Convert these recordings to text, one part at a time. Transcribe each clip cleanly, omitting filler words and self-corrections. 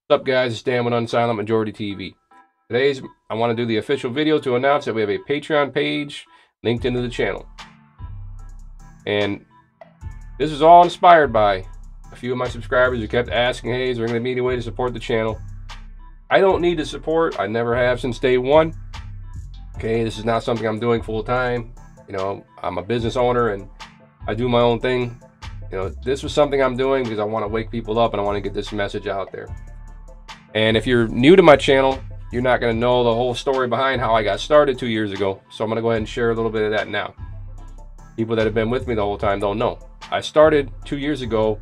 What's up, guys? It's Dan with Unsilent Majority TV. I want to do the official video to announce that we have a Patreon page linked into the channel. And this is all inspired by a few of my subscribers who kept asking, hey, is there going to be any way to support the channel? I don't need the support. I never have since day one. Okay, this is not something I'm doing full time. You know, I'm a business owner and I do my own thing. You know, this was something I'm doing because I want to wake people up and I want to get this message out there. And if you're new to my channel, you're not going to know the whole story behind how I got started 2 years ago. So I'm going to go ahead and share a little bit of that now. People that have been with me the whole time don't know. I started 2 years ago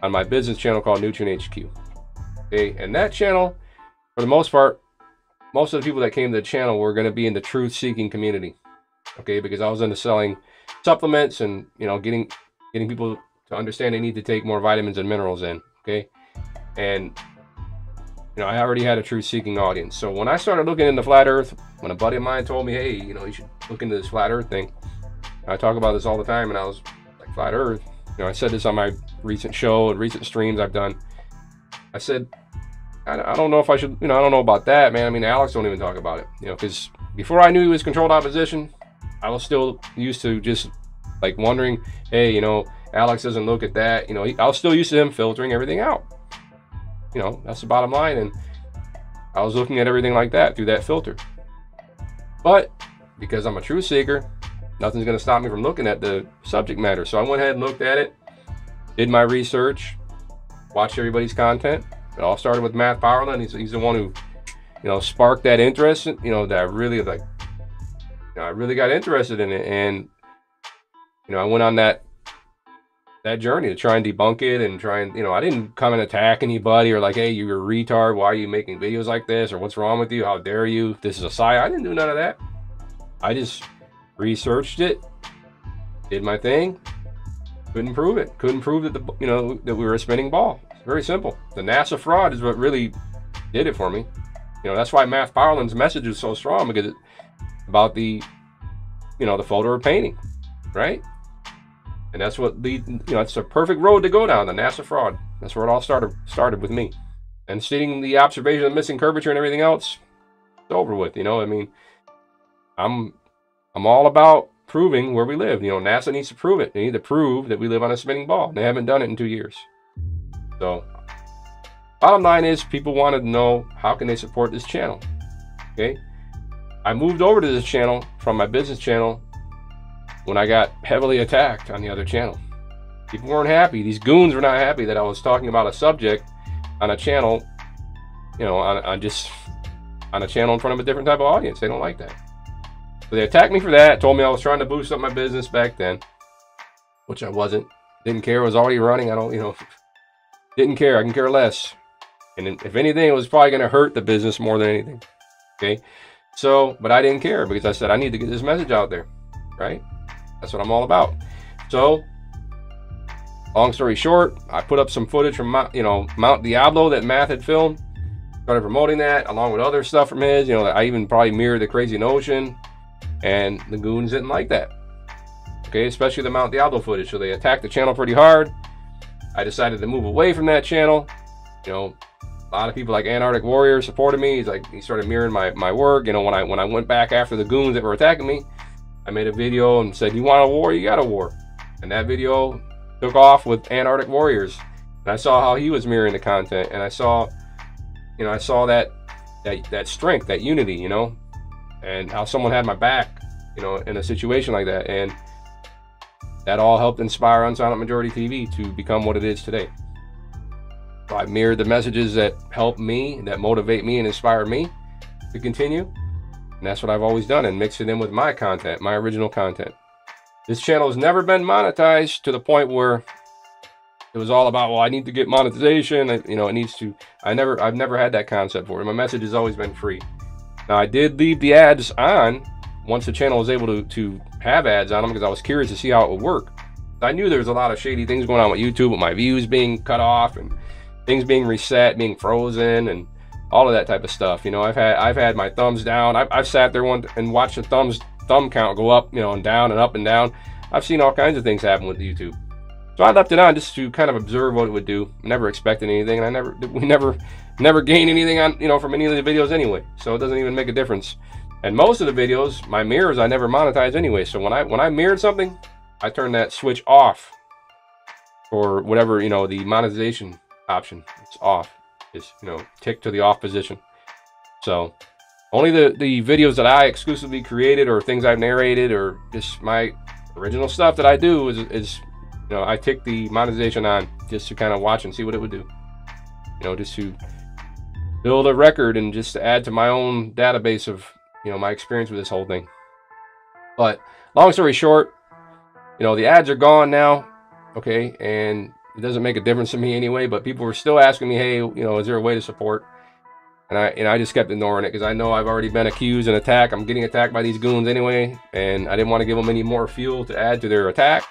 on my business channel called Nutrient HQ. Okay, and that channel, for the most part, most of the people that came to the channel were going to be in the truth-seeking community. Okay, because I was into selling supplements and, you know, getting people to understand they need to take more vitamins and minerals in. Okay, and you know, I already had a truth-seeking audience. So when I started looking into flat Earth, when a buddy of mine told me, hey, you know, you should look into this flat Earth thing. I talk about this all the time, and I was like, flat Earth. You know, I said this on my recent show and recent streams I've done. I said, I don't know if I should, you know, I don't know about that, man. I mean, Alex don't even talk about it, you know, because before I knew he was controlled opposition, I was still used to just like wondering, hey, you know, Alex doesn't look at that. You know, I was still used to him filtering everything out. You know, that's the bottom line. And I was looking at everything like that through that filter. But because I'm a truth seeker, nothing's going to stop me from looking at the subject matter. So I went ahead and looked at it, did my research, watched everybody's content. It all started with Matt Powerland. He's the one who, you know, sparked that interest, you know, that I really like, you know, I really got interested in it. And, you know, I went on that journey to try and debunk it and try and, you know, I didn't come and attack anybody or like, hey, you're a retard, why are you making videos like this, or what's wrong with you, how dare you, this is a psy. I didn't do none of that. I just researched it, did my thing, couldn't prove it, couldn't prove that that we were a spinning ball. It's very simple. The NASA fraud is what really did it for me. You know, that's why Matt Powerland's message is so strong, because it's about the, you know, the photo or painting, right? And that's what you know, it's a perfect road to go down, the NASA fraud. That's where it all started with me. And stating the observation of missing curvature and everything else, it's over with, you know. I mean, I'm all about proving where we live. You know, NASA needs to prove it. They need to prove that we live on a spinning ball. They haven't done it in 2 years. So, bottom line is, people wanted to know, how can they support this channel? Okay? I moved over to this channel from my business channel when I got heavily attacked on the other channel. People weren't happy. These goons were not happy that I was talking about a subject on a channel, you know, on a channel in front of a different type of audience. They don't like that. So they attacked me for that, told me I was trying to boost up my business back then, which I wasn't. Didn't care. I was already running. I don't, you know, didn't care. I can care less. And if anything, it was probably going to hurt the business more than anything. Okay. So, but I didn't care because I said, I need to get this message out there, right? That's what I'm all about. So, long story short, I put up some footage from Mount Diablo that Matt had filmed. Started promoting that along with other stuff from his. You know, I even probably mirrored the Crazy Notion, and the goons didn't like that. Okay, especially the Mount Diablo footage. So they attacked the channel pretty hard. I decided to move away from that channel. You know, a lot of people like Antarctic Warrior supported me. He started mirroring my work. You know, when I went back after the goons that were attacking me, I made a video and said, you want a war, you got a war. And that video took off with Antarctic Warriors. And I saw how he was mirroring the content. And I saw, you know, that strength, that unity, you know, and how someone had my back, you know, in a situation like that. And that all helped inspire Unsilent Majority TV to become what it is today. So I mirrored the messages that help me, that motivate me and inspire me to continue. And that's what I've always done, and mix it in with my content, my original content. This channel has never been monetized to the point where it was all about, well, I need to get monetization. You know, it needs to. I've never had that concept for it. My message has always been free. Now, I did leave the ads on once the channel was able to have ads on them, because I was curious to see how it would work. I knew there was a lot of shady things going on with YouTube, with my views being cut off and things being reset, being frozen, and all of that type of stuff. You know, I've had my thumbs down. I've sat there and watched the thumb count go up, you know, and down and up and down. I've seen all kinds of things happen with YouTube. So I left it on just to kind of observe what it would do. Never expected anything, and we never gained anything on, you know, from any of the videos anyway. So it doesn't even make a difference. And most of the videos, my mirrors, I never monetized anyway. So when I mirrored something, I turned that switch off for whatever, you know, the monetization option. It's off. It's, you know, tick to the off position. So only the videos that I exclusively created, or things I've narrated, or just my original stuff that I do is you know, I tick the monetization on just to kind of watch and see what it would do. You know, just to build a record and just to add to my own database of, you know, my experience with this whole thing. But long story short, you know, the ads are gone now, okay, and it doesn't make a difference to me anyway, but people were still asking me, hey, you know, is there a way to support? And I just kept ignoring it, because I know I've already been accused and attacked. I'm getting attacked by these goons anyway, and I didn't want to give them any more fuel to add to their attack.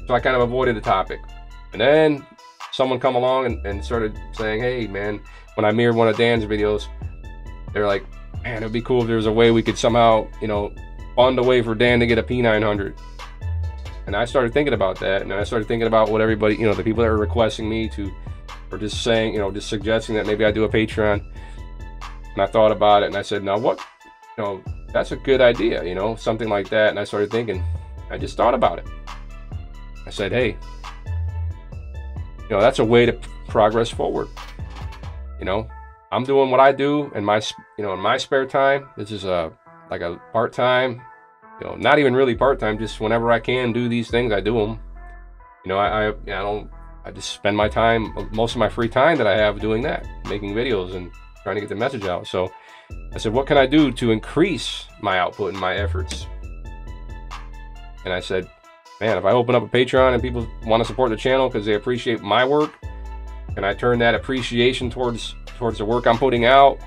So I kind of avoided the topic. And then someone come along and started saying, hey, man, when I mirrored one of Dan's videos, they're like, man, it'd be cool if there was a way we could somehow, you know, fund a way for Dan to get a P900. And I started thinking about that, and I started thinking about what everybody, you know, the people that were requesting me to, or just saying, you know, just suggesting that maybe I do a Patreon. And I thought about it, and I said, now what, you know, that's a good idea, you know, something like that. And I started thinking, I just thought about it. I said, hey, you know, that's a way to progress forward. You know, I'm doing what I do in my, you know, in my spare time. This is like a part-time, you know, not even really part-time, just whenever I can do these things, I do them. You know, I just spend my time, most of my free time that I have, doing that, making videos and trying to get the message out. So I said, what can I do to increase my output and my efforts? And I said, man, if I open up a Patreon and people want to support the channel because they appreciate my work, and I turn that appreciation towards the work I'm putting out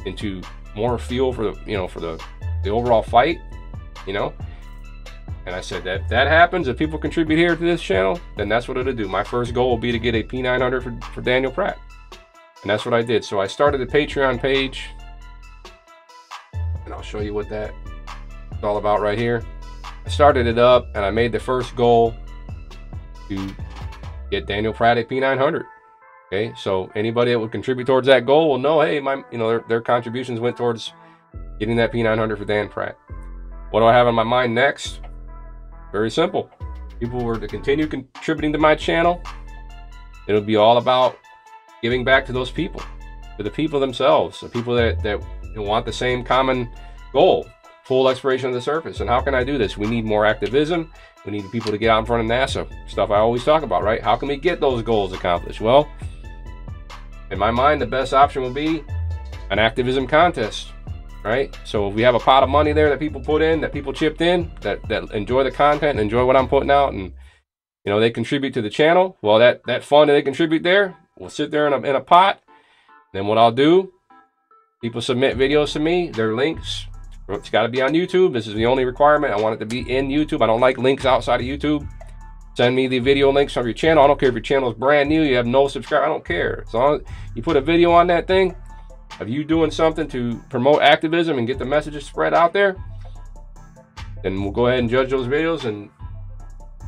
into more fuel for the, you know, for the overall fight, you know. And I said, that happens, if people contribute here to this channel, then that's what it'll do. My first goal will be to get a P900 for Daniel Pratt. And that's what I did. So I started the Patreon page, and I'll show you what that is all about right here. I started it up, and I made the first goal to get Daniel Pratt a P900. Okay, so anybody that would contribute towards that goal will know, hey, you know, their contributions went towards getting that P900 for Dan Pratt. What do I have in my mind next? Very simple. People were to continue contributing to my channel. It'll be all about giving back to those people, to the people themselves, the people that want the same common goal, full exploration of the surface. And how can I do this? We need more activism. We need people to get out in front of NASA. Stuff I always talk about, right? How can we get those goals accomplished? Well, in my mind, the best option will be an activism contest, right? So if we have a pot of money there that people put in, that people chipped in, that enjoy the content and enjoy what I'm putting out, and, you know, they contribute to the channel, well, that fund that they contribute there will sit there in a pot. Then what I'll do, people submit videos to me, their links, it's got to be on YouTube. This is the only requirement. I want it to be in YouTube. I don't like links outside of YouTube. Send me the video links from your channel. I don't care if your channel is brand new, you have no subscribers, I don't care. As long as you put a video on that thing of you doing something to promote activism and get the messages spread out there, then we'll go ahead and judge those videos, and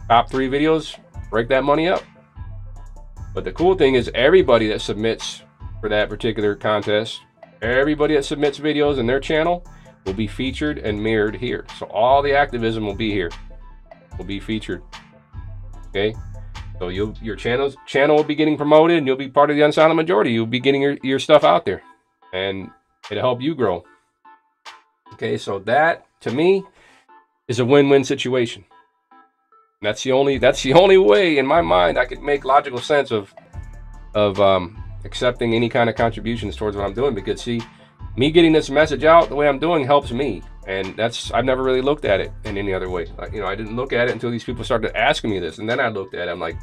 top 3 videos break that money up. But the cool thing is, everybody that submits for that particular contest, everybody that submits videos in their channel will be featured and mirrored here. So all the activism will be here, will be featured. Okay, so your channel will be getting promoted, and you'll be part of the unsilent majority. You'll be getting your stuff out there, and it'll help you grow. Okay, so that to me is a win-win situation. And that's the only way in my mind I could make logical sense of accepting any kind of contributions towards what I'm doing. Because see, me getting this message out the way I'm doing helps me, and I've never really looked at it in any other way. Like, you know, I didn't look at it until these people started asking me this, and then I looked at it. I'm like,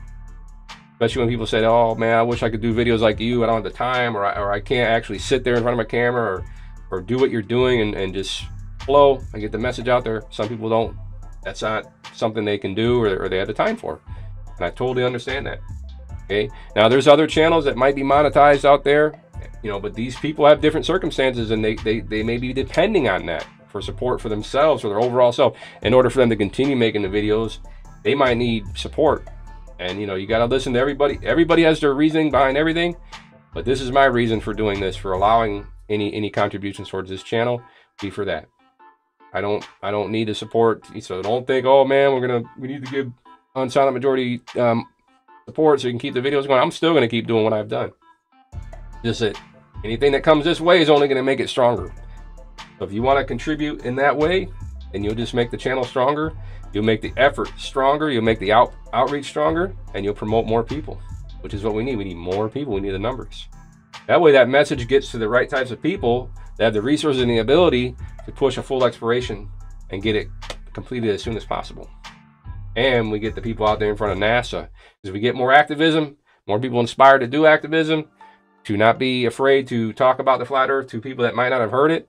especially when people said, "Oh man, I wish I could do videos like you. I don't have the time, or I can't actually sit there in front of my camera or do what you're doing and just flow and get the message out there." Some people don't. That's not something they can do or they have the time for, and I totally understand that. Okay, now there's other channels that might be monetized out there, you know, but these people have different circumstances, and they may be depending on that for support for themselves or their overall self. In order for them to continue making the videos, they might need support. And, you know, you got to listen to everybody. Everybody has their reasoning behind everything. But this is my reason for doing this, for allowing any contributions towards this channel, be for that. I don't need the support. So don't think, oh man, we need to give Unsilent Majority support so you can keep the videos going. I'm still gonna keep doing what I've done. Just that anything that comes this way is only gonna make it stronger. So if you want to contribute in that way, then you'll just make the channel stronger. You'll make the effort stronger. You'll make the outreach stronger, and you'll promote more people, which is what we need. We need more people. We need the numbers. That way that message gets to the right types of people that have the resources and the ability to push a full exploration and get it completed as soon as possible. And we get the people out there in front of NASA. As we get more activism, more people inspired to do activism, to not be afraid to talk about the flat earth to people that might not have heard it,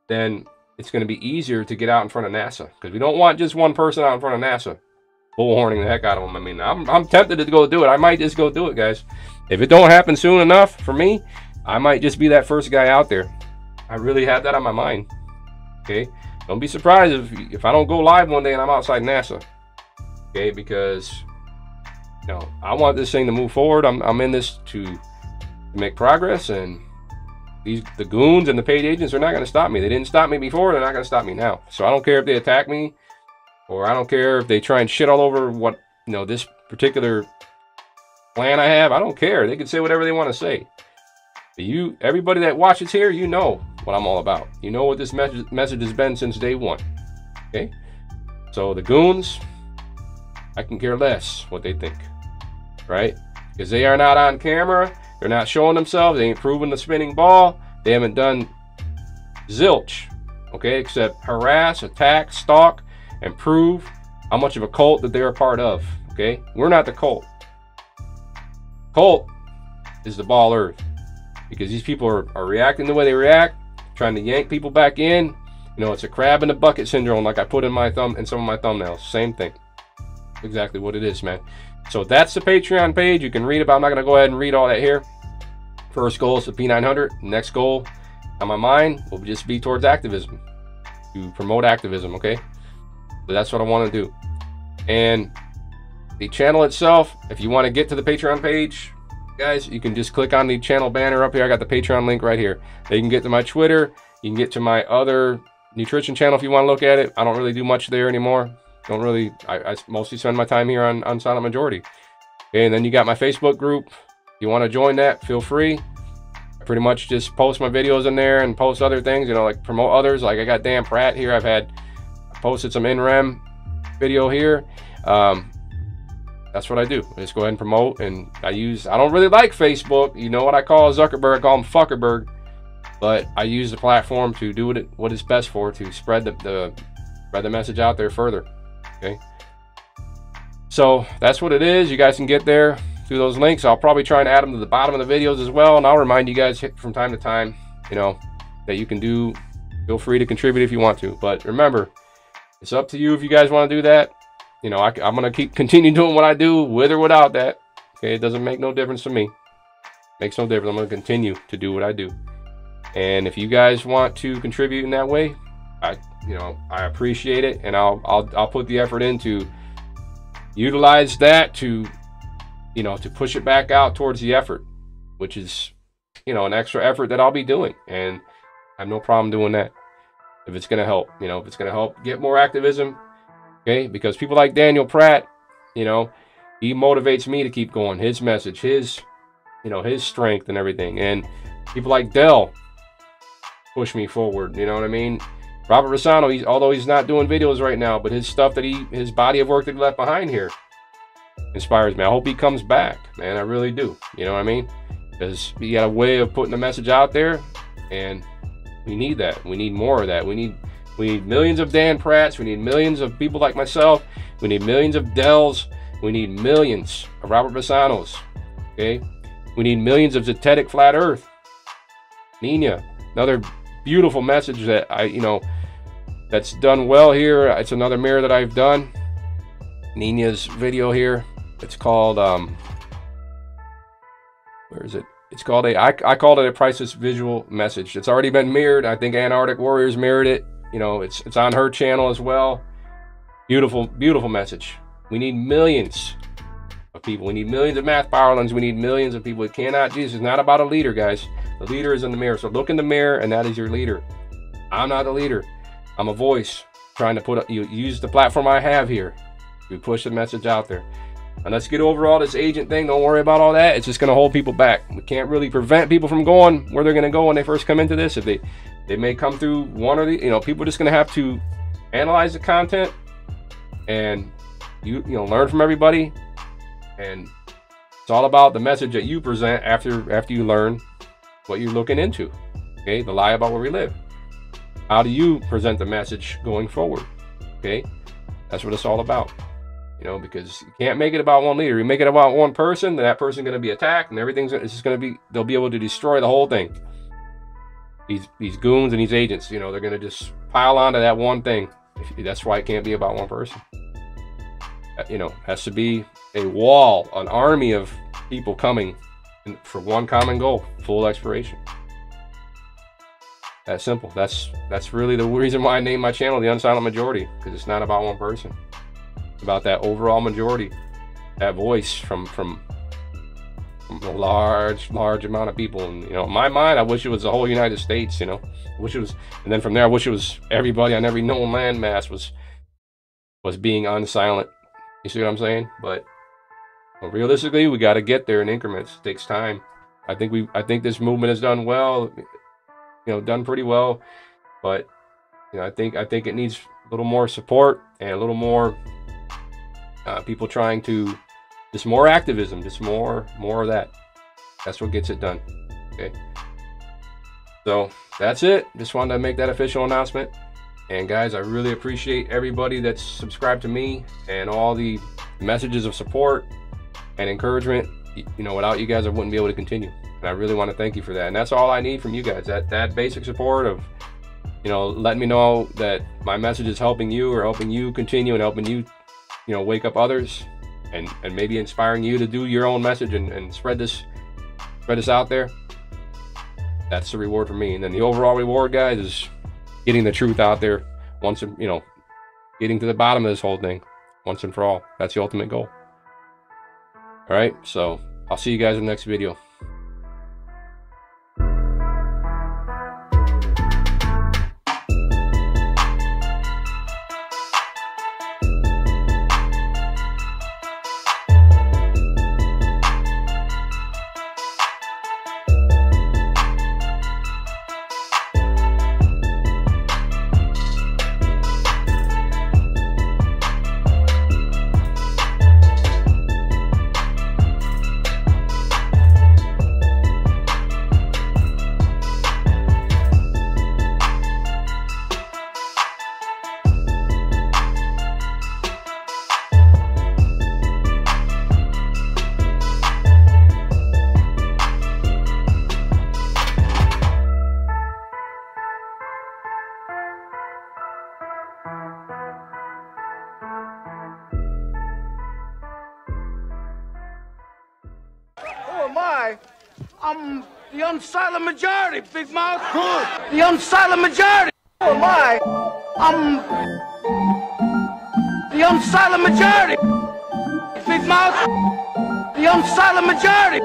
then it's going to be easier to get out in front of NASA. Because we don't want just one person out in front of NASA bullhorning the heck out of them. I mean, I'm tempted to go do it. I might just go do it, guys. If it don't happen soon enough for me, I might just be that first guy out there. I really have that on my mind. Okay, don't be surprised if I don't go live one day and I'm outside NASA. Okay, because you know, I want this thing to move forward. I'm in this to make progress, and the goons and the paid agents are not going to stop me. They didn't stop me before. They're not going to stop me now. So I don't care if they attack me, or I don't care if they try and shit all over what, you know, this particular plan I have. I don't care. They can say whatever they want to say. But everybody that watches here, you know what I'm all about. You know what this message has been since day one. Okay? So the goons, I can care less what they think. Right? Because they are not on camera. They're not showing themselves. They ain't proving the spinning ball. They haven't done zilch. Okay? Except harass, attack, stalk, and prove how much of a cult that they're a part of. Okay? We're not the cult. Cult is the ball earth. Because these people are reacting the way they react, trying to yank people back in. You know, it's a crab in the bucket syndrome, like I put in my thumb in some of my thumbnails. Same thing. Exactly what it is, man. So that's the Patreon page. You can read about. I'm not going to go ahead and read all that here. First goal is the P900. Next goal on my mind will just be towards activism, to promote activism. Okay, so that's what I want to do. And the channel itself, if you want to get to the Patreon page, guys, you can just click on the channel banner up here. I got the Patreon link right here. Then you can get to my Twitter. You can get to my other nutrition channel if you want to look at it. I don't really do much there anymore. I mostly spend my time here on Unsilent Majority. Okay, and then you got my Facebook group. If you want to join that, feel free. I pretty much just post my videos in there and post other things, you know, like promote others. Like I got Dan Pratt here. I posted some NREM video here. That's what I do. I just go ahead and promote, and I don't really like Facebook. You know what I call Zuckerberg? I call him Fuckerberg. But I use the platform to do what it's best for, to spread the message out there further. Okay. So that's what it is. You guys can get there through those links. I'll probably try and add them to the bottom of the videos as well. And I'll remind you guys from time to time, you know, that you can feel free to contribute if you want to. But remember, it's up to you if you guys want to do that. You know, I'm going to continue doing what I do with or without that. Okay, it doesn't make no difference to me. Makes no difference. I'm going to continue to do what I do. And if you guys want to contribute in that way, I appreciate it, and I'll put the effort in to utilize that to, you know, to push it back out towards the effort, which is, you know, an extra effort that I'll be doing, and I have no problem doing that if it's going to help. You know, if it's going to help get more activism. Okay, because people like Daniel Pratt, you know, he motivates me to keep going. His message, his strength and everything. And people like Dell push me forward, you know what I mean? Robert Rossano, although he's not doing videos right now, but his stuff his body of work that he left behind here inspires me. I hope he comes back, man. I really do. You know what I mean? Because he got a way of putting the message out there, and we need that. We need more of that. We need millions of Dan Pratts. We need millions of people like myself. We need millions of Dells. We need millions of Robert Bassanos. Okay? We need millions of Zetetic Flat Earth. Nina, another beautiful message that that's done well here. It's another mirror that I've done. Nina's video here. It's called where is it? It's called I called it a priceless visual message. It's already been mirrored. I think Antarctic Warriors mirrored it. You know, it's on her channel as well. Beautiful, beautiful message. We need millions of people. We need millions of math power lungs. We need millions of people. It cannot, this is not about a leader, guys. The leader is in the mirror. So look in the mirror, and that is your leader. I'm not the leader. I'm a voice trying to put up, you use the platform I have here. We push the message out there. And let's get over all this agent thing. Don't worry about all that. It's just going to hold people back. We can't really prevent people from going where they're going to go when they first come into this. If they may come through one or the, people are just going to have to analyze the content and you learn from everybody. And it's all about the message that you present after you learn what you're looking into. Okay, the lie about where we live. How do you present the message going forward? Okay, that's what it's all about. Because you can't make it about one leader. You make it about one person, then that person's going to be attacked, and it's just going to be, they'll be able to destroy the whole thing. These goons and these agents, they're going to just pile onto that one thing. That's why it can't be about one person. Has to be a wall, an army of people coming for one common goal: full expiration. That's simple. That's really the reason why I named my channel The Unsilent Majority, because it's not about one person. It's about that overall majority, that voice from a large amount of people. And in my mind, I wish it was the whole United States. I wish it was, and then from there, I wish it was everybody on every known landmass was being unsilent. You see what I'm saying? But realistically, we got to get there in increments. It takes time. I think this movement has done well. Done pretty well, but I think it needs a little more support and a little more people trying to, just more activism, just more of that. That's what gets it done. Okay, so that's it. Just wanted to make that official announcement. And guys, I really appreciate everybody that's subscribed to me and all the messages of support and encouragement. Without you guys, I wouldn't be able to continue. And I really want to thank you for that. And that's all I need from you guys. That basic support of, letting me know that my message is helping you, or helping you continue, and helping you, wake up others, and maybe inspiring you to do your own message and spread this out there. That's the reward for me. And then the overall reward, guys, is getting the truth out there once, getting to the bottom of this whole thing once and for all. That's the ultimate goal. All right, so I'll see you guys in the next video. I'm the unsilent majority, big mouth. The unsilent majority. Who am I? I'm the unsilent majority, big mouth. The unsilent majority.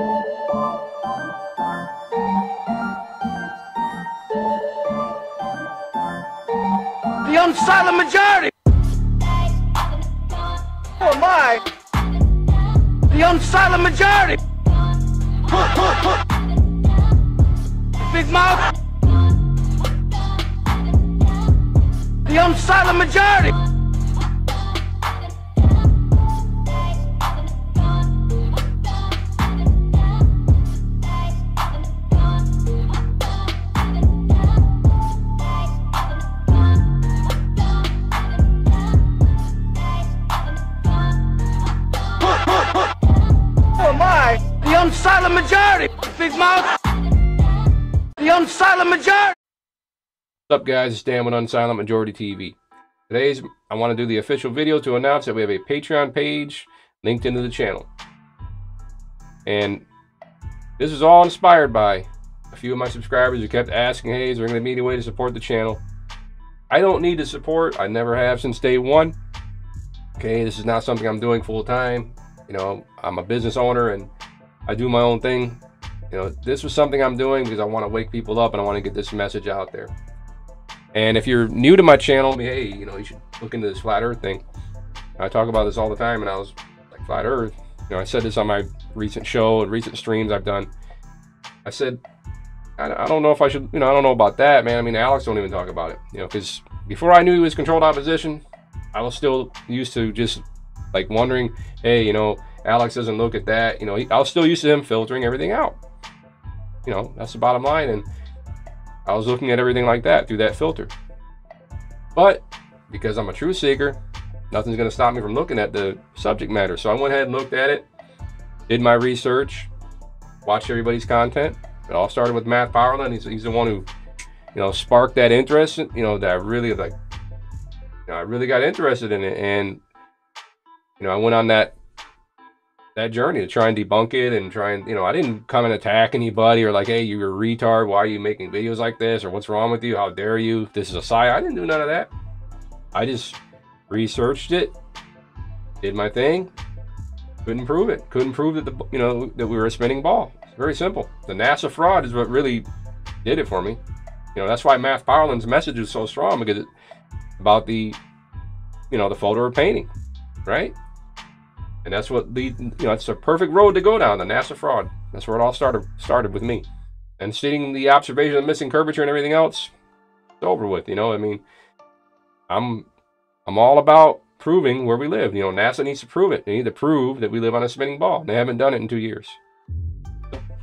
The unsilent majority. Who am I? The unsilent majority. Big mouth. The unsilent majority. Who am I? The unsilent majority. Big mouth. The unsilent majority. What's up, guys? It's Dan with Unsilent Majority TV. I want to do the official video to announce that we have a Patreon page linked into the channel. And this is all inspired by a few of my subscribers who kept asking, hey, is there going to be any way to support the channel? I don't need the support. I never have since day one. Okay, this is not something I'm doing full time. You know, I'm a business owner and I do my own thing. You know, this was something I'm doing because I want to wake people up and I want to get this message out there. And if you're new to my channel, hey, you know, you should look into this flat earth thing. I talk about this all the time, and I was like, flat earth. You know, I said this on my recent show and recent streams I've done. I said, I don't know if I should, you know, I don't know about that, man. I mean, Alex don't even talk about it, you know, because before I knew he was controlled opposition, I was still used to just like wondering, hey, you know, Alex doesn't look at that. You know, I was still used to him filtering everything out. You know, that's the bottom line. And I was looking at everything like that through that filter. But because I'm a truth seeker, nothing's going to stop me from looking at the subject matter. So I went ahead and looked at it, did my research, watched everybody's content. It all started with Matt Powerland. He's the one who, you know, sparked that interest, you know, that I really like, you know, I really got interested in it. And, you know, I went on that journey to try and debunk it and try and, you know, I didn't come and attack anybody or like, hey, you're a retard. Why are you making videos like this? Or what's wrong with you? How dare you? This is a science. I didn't do none of that. I just researched it, did my thing, couldn't prove it. Couldn't prove that you know, that we were a spinning ball. It's very simple. The NASA fraud is what really did it for me. You know, that's why Matt Powerland's message is so strong, because it's about the, you know, the photo or painting, right? And that's what leads, you know, it's a perfect road to go down, the NASA fraud. That's where it all started with me. And stating the observation of missing curvature and everything else, it's over with, you know. I mean, I'm all about proving where we live. You know, NASA needs to prove it. They need to prove that we live on a spinning ball. They haven't done it in 2 years.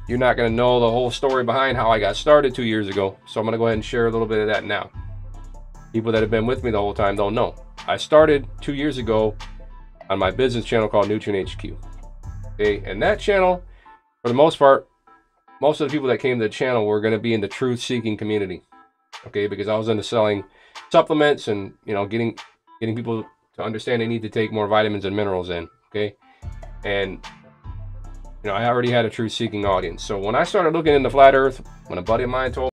You're not going to know the whole story behind how I got started 2 years ago. So I'm going to go ahead and share a little bit of that now. People that have been with me the whole time don't know. I started 2 years ago on my business channel called Nutrient HQ. Okay, and that channel, for the most part, most of the people that came to the channel were going to be in the truth-seeking community. Okay, because I was into selling supplements and, you know, getting people to understand they need to take more vitamins and minerals in. Okay, and you know, I already had a truth-seeking audience. So when I started looking into flat Earth, when a buddy of mine told